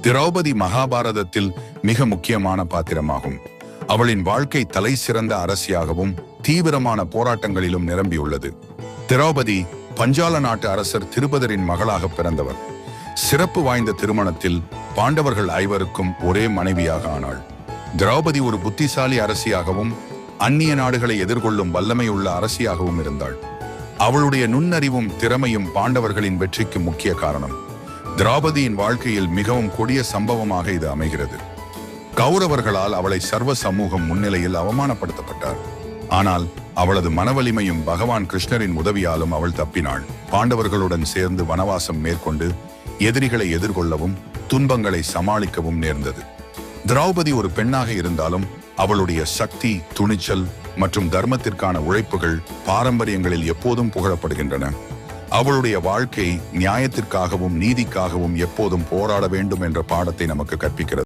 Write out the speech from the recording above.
திரௌபதி மகாபாரதத்தில் மிக முக்கியமான பாத்திரமாகும். அவளின் வாழ்க்கை தலை சிறந்த அரசியாகவும் தீவிரமான போராட்டங்களிலும் நிரம்பியுள்ளது. திரௌபதி பஞ்சால நாட்டு அரசர் திருபதரின் மகளாக பிறந்தவர். சிறப்பு வாய்ந்த திருமணத்தில் பாண்டவர்கள் ஐவருக்கும் ஒரே மனைவியாக ஆனாள். திரௌபதி ஒரு புத்திசாலி அரசியாகவும் அந்நிய நாடுகளை எதிர்கொள்ளும் வல்லமையுள்ள அரசியாகவும் இருந்தாள். அவளுடைய நுண்ணறிவும் திறமையும் பாண்டவர்களின் வெற்றிக்கு முக்கிய காரணம். திரௌபதியின் வாழ்க்கையில் மிகவும் கொடிய சம்பவமாக இது அமைகிறது. கௌரவர்களால் அவளை சர்வ சமூகம் முன்னிலையில் அவமானப்படுத்தப்பட்டார். ஆனால் அவளது மனவலிமையும் பகவான் கிருஷ்ணரின் உதவியாலும் அவள் தப்பினாள். பாண்டவர்களுடன் சேர்ந்து வனவாசம் மேற்கொண்டு எதிரிகளை எதிர்கொள்ளவும் துன்பங்களை சமாளிக்கவும் நேர்ந்தது. திரௌபதி ஒரு பெண்ணாக இருந்தாலும் அவளுடைய சக்தி, துணிச்சல் மற்றும் தர்மத்திற்கான உழைப்புகள் பாரம்பரியங்களில் எப்போதும் புகழப்படுகின்றன. அவளுடைய வாழ்க்கை நியாயத்திற்காகவும் நீதிக்காகவும் எப்போதும் போராட வேண்டும் என்ற பாடத்தை நமக்கு கற்பிக்கிறது.